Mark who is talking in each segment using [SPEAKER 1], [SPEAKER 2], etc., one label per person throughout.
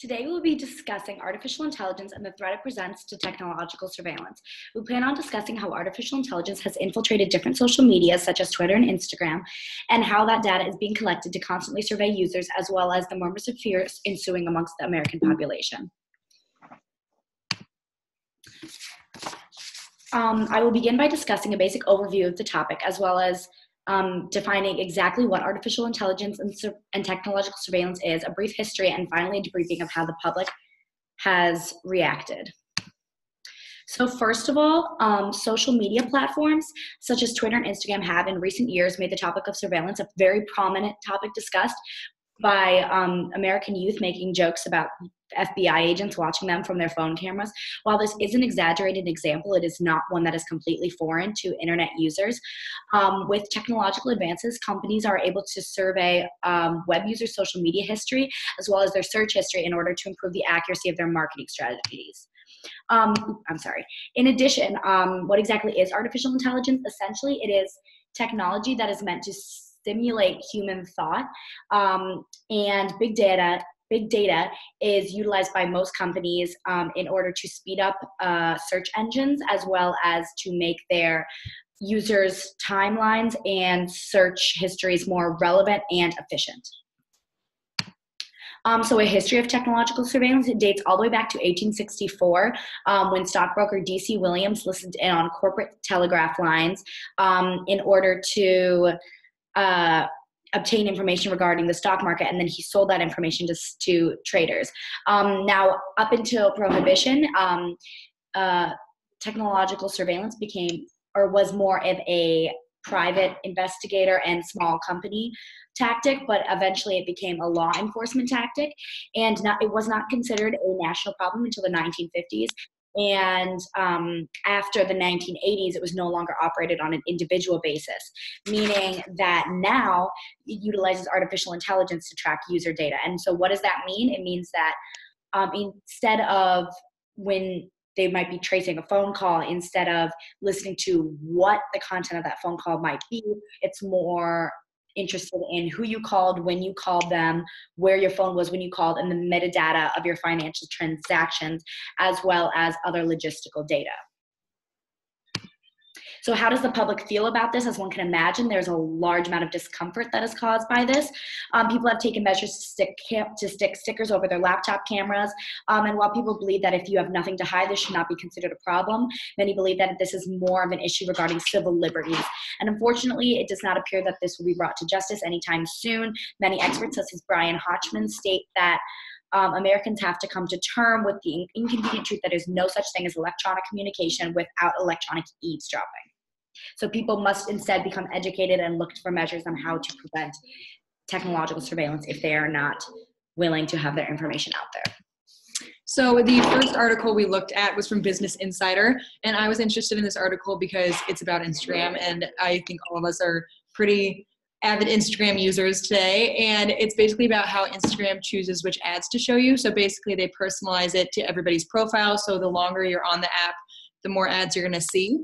[SPEAKER 1] Today we will be discussing artificial intelligence and the threat it presents to technological surveillance. We plan on discussing how artificial intelligence has infiltrated different social media such as Twitter and Instagram, and how that data is being collected to constantly survey users, as well as the murmurs of fear ensuing amongst the American population. I will begin by discussing a basic overview of the topic, as well as defining exactly what artificial intelligence and technological surveillance is, a brief history, and finally a debriefing of how the public has reacted. So first of all, social media platforms such as Twitter and Instagram have in recent years made the topic of surveillance a very prominent topic discussed by American youth, making jokes about FBI agents watching them from their phone cameras. While this is an exaggerated example, it is not one that is completely foreign to internet users. With technological advances, companies are able to survey web users' social media history as well as their search history in order to improve the accuracy of their marketing strategies. In addition, what exactly is artificial intelligence? Essentially, it is technology that is meant to simulate human thought, and big data is utilized by most companies in order to speed up search engines, as well as to make their users' timelines and search histories more relevant and efficient. So a history of technological surveillance, it dates all the way back to 1864, when stockbroker D.C. Williams listened in on corporate telegraph lines in order to obtain information regarding the stock market, and then he sold that information to traders. Now, up until Prohibition, technological surveillance was more of a private investigator and small company tactic, but eventually it became a law enforcement tactic, and it was not considered a national problem until the 1950s. And after the 1980s, it was no longer operated on an individual basis, meaning that now it utilizes artificial intelligence to track user data. And so what does that mean? It means that instead of when they might be tracing a phone call, instead of listening to what the content of that phone call might be, it's more interested in who you called, when you called them, where your phone was when you called, and the metadata of your financial transactions, as well as other logistical data. So how does the public feel about this? As one can imagine, there's a large amount of discomfort that is caused by this. People have taken measures to stick stickers over their laptop cameras. And while people believe that if you have nothing to hide, this should not be considered a problem, many believe that this is more of an issue regarding civil liberties. And unfortunately, it does not appear that this will be brought to justice anytime soon. Many experts, such as Brian Hochman, state that Americans have to come to terms with the inconvenient truth that there is no such thing as electronic communication without electronic eavesdropping. So people must instead become educated and look for measures on how to prevent technological surveillance if they are not willing to have their information out there.
[SPEAKER 2] So the first article we looked at was from Business Insider, and I was interested in this article because it's about Instagram, and I think all of us are pretty avid Instagram users today, and it's basically about how Instagram chooses which ads to show you. So basically they personalize it to everybody's profile, so the longer you're on the app, the more ads you're going to see.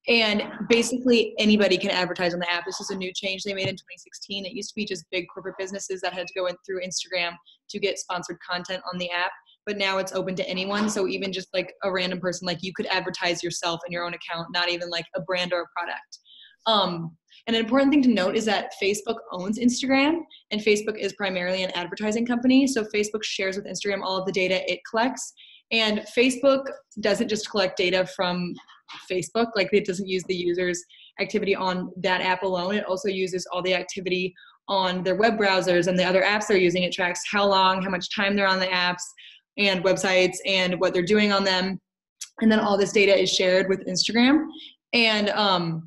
[SPEAKER 2] And basically anybody can advertise on the app. This is a new change they made in 2016. It used to be just big corporate businesses that had to go in through Instagram to get sponsored content on the app, but now it's open to anyone. So even just like a random person, like you could advertise yourself in your own account, not even like a brand or a product. And an important thing to note is that Facebook owns Instagram, and Facebook is primarily an advertising company. So Facebook shares with Instagram all of the data it collects. And Facebook doesn't just collect data from Facebook, like it doesn't use the user's activity on that app alone. It also uses all the activity on their web browsers and the other apps they're using. It tracks how long, how much time they're on the apps and websites and what they're doing on them. And then all this data is shared with Instagram. And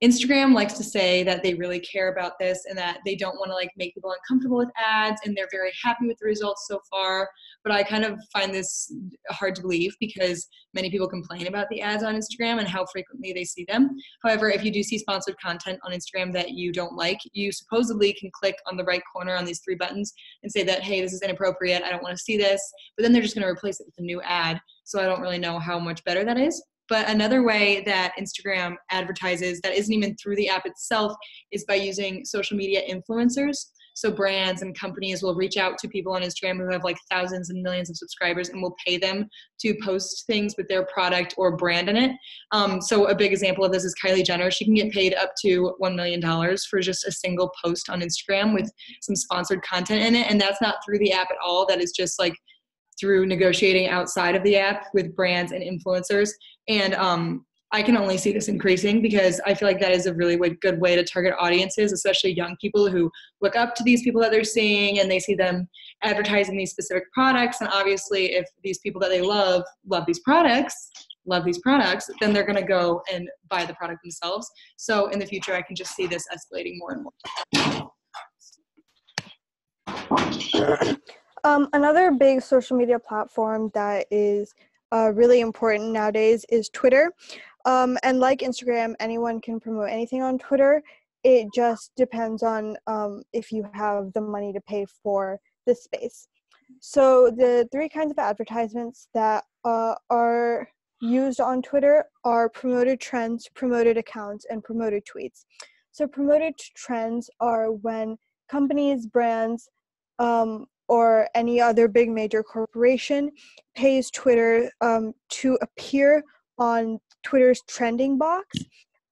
[SPEAKER 2] Instagram likes to say that they really care about this and that they don't want to like make people uncomfortable with ads, and they're very happy with the results so far. But I kind of find this hard to believe because many people complain about the ads on Instagram and how frequently they see them. However, if you do see sponsored content on Instagram that you don't like, you supposedly can click on the right corner on these three buttons and say that, hey, this is inappropriate, I don't want to see this. But then they're just going to replace it with a new ad. So I don't really know how much better that is. But another way that Instagram advertises that isn't even through the app itself is by using social media influencers. So brands and companies will reach out to people on Instagram who have like thousands and millions of subscribers and will pay them to post things with their product or brand in it. So a big example of this is Kylie Jenner. She can get paid up to $1 million for just a single post on Instagram with some sponsored content in it. And that's not through the app at all. That is just like through negotiating outside of the app with brands and influencers. And I can only see this increasing because I feel like that is a really good way to target audiences, especially young people who look up to these people that they're seeing and they see them advertising these specific products. And obviously if these people that they love these products, then they're going to go and buy the product themselves. So in the future, I can just see this escalating more and more.
[SPEAKER 3] Another big social media platform that is really important nowadays is Twitter. And like Instagram, anyone can promote anything on Twitter. It just depends on if you have the money to pay for the space. So the 3 kinds of advertisements that are used on Twitter are promoted trends, promoted accounts, and promoted tweets. So promoted trends are when companies, brands, or any other big major corporation pays Twitter to appear on Twitter's trending box.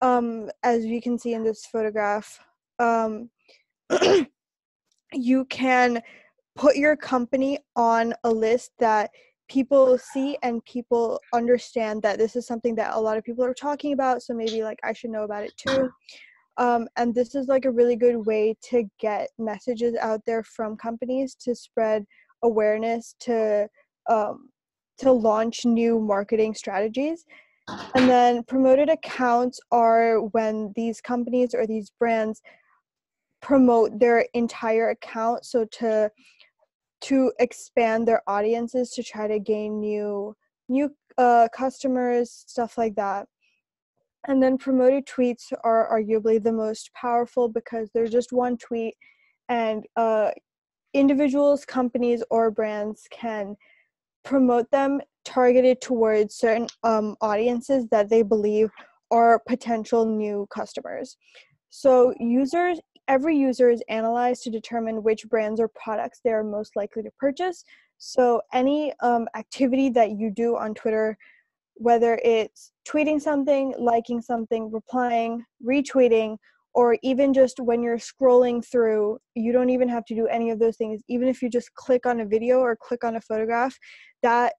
[SPEAKER 3] As you can see in this photograph, you can put your company on a list that people see and people understand that this is something that a lot of people are talking about, so maybe like I should know about it too. And this is like a really good way to get messages out there from companies to spread awareness, to launch new marketing strategies. And then promoted accounts are when these companies or these brands promote their entire account, so to expand their audiences, to try to gain new customers, stuff like that. And then promoted tweets are arguably the most powerful because there's just one tweet, and individuals, companies, or brands can promote them targeted towards certain audiences that they believe are potential new customers. So every user is analyzed to determine which brands or products they are most likely to purchase. So any activity that you do on Twitter, whether it's tweeting something, liking something, replying, retweeting, or even just when you're scrolling through, you don't even have to do any of those things. Even if you just click on a video or click on a photograph, that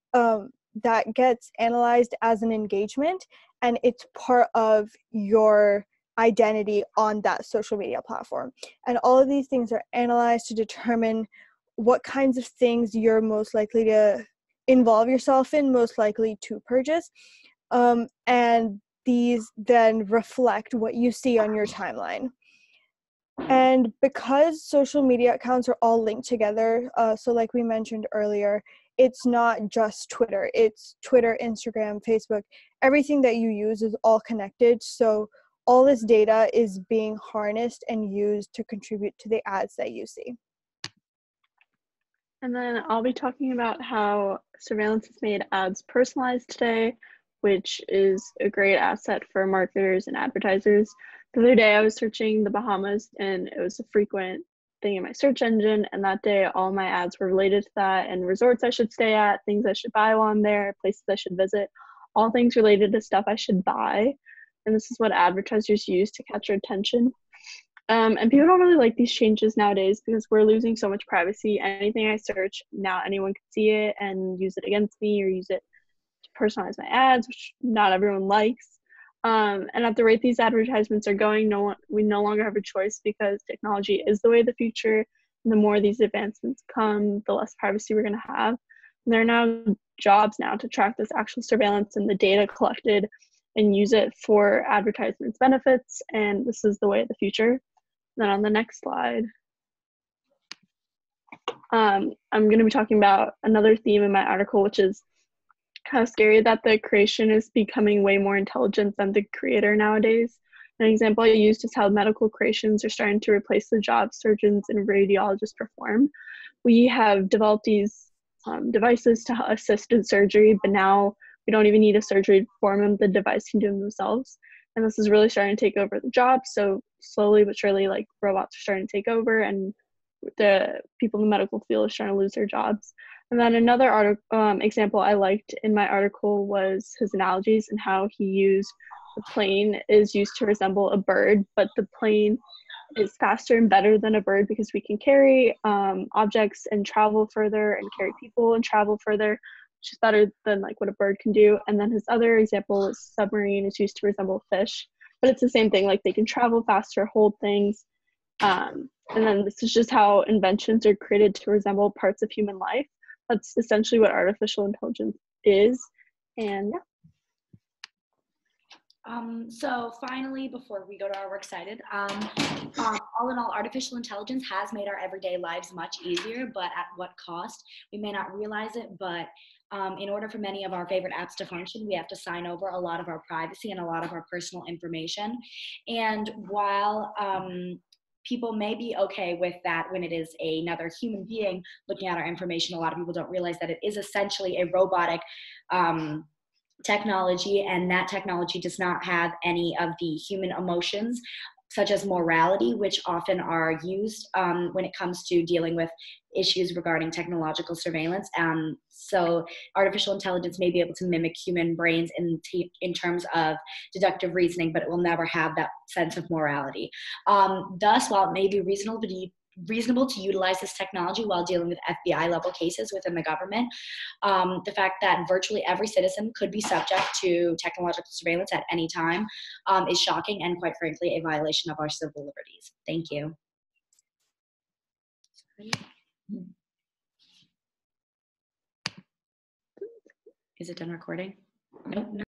[SPEAKER 3] gets analyzed as an engagement, and it's part of your identity on that social media platform. And all of these things are analyzed to determine what kinds of things you're most likely to involve yourself in, most likely to purchase, and these then reflect what you see on your timeline. And because social media accounts are all linked together, so like we mentioned earlier, it's not just Twitter, it's Twitter, Instagram, Facebook, everything that you use is all connected. So all this data is being harnessed and used to contribute to the ads that you see.
[SPEAKER 4] And then I'll be talking about how surveillance has made ads personalized today, which is a great asset for marketers and advertisers. The other day I was searching the Bahamas and it was a frequent thing in my search engine, and that day all my ads were related to that, and resorts I should stay at, things I should buy while I'm there, places I should visit, all things related to stuff I should buy. And this is what advertisers use to catch our attention. And people don't really like these changes nowadays because we're losing so much privacy. Anything I search, now anyone can see it and use it against me or use it to personalize my ads, which not everyone likes. And at the rate these advertisements are going, we no longer have a choice because technology is the way of the future. And the more these advancements come, the less privacy we're going to have. And there are now jobs now to track this actual surveillance and the data collected and use it for advertisements benefits. And this is the way of the future. Then on the next slide, I'm going to be talking about another theme in my article, which is how scary that the creation is becoming way more intelligent than the creator nowadays. An example I used is how medical creations are starting to replace the jobs surgeons and radiologists perform. We have developed these devices to assist in surgery, but now we don't even need a surgery to perform them. The device can do them themselves. And this is really starting to take over the job. So slowly but surely, like, robots are starting to take over, and the people in the medical field is trying to lose their jobs. And then another example I liked in my article was his analogies and how he used the plane is used to resemble a bird, but the plane is faster and better than a bird because we can carry objects and travel further, and carry people and travel further, which is better than like what a bird can do. And then his other example is submarine is used to resemble fish, but it's the same thing, like they can travel faster, hold things. And then this is just how inventions are created to resemble parts of human life. That's essentially what artificial intelligence is. And yeah.
[SPEAKER 1] So finally, before we go to our works cited, all in all, artificial intelligence has made our everyday lives much easier, but at what cost? We may not realize it, but in order for many of our favorite apps to function, we have to sign over a lot of our privacy and a lot of our personal information. And while people may be okay with that when it is another human being looking at our information, a lot of people don't realize that it is essentially a robotic technology, and that technology does not have any of the human emotions, such as morality, which often are used when it comes to dealing with issues regarding technological surveillance. So artificial intelligence may be able to mimic human brains in terms of deductive reasoning, but it will never have that sense of morality. Thus, while it may be reasonable to utilize this technology while dealing with FBI level cases within the government, the fact that virtually every citizen could be subject to technological surveillance at any time is shocking and, quite frankly, a violation of our civil liberties. Thank you. Is it done recording? Nope.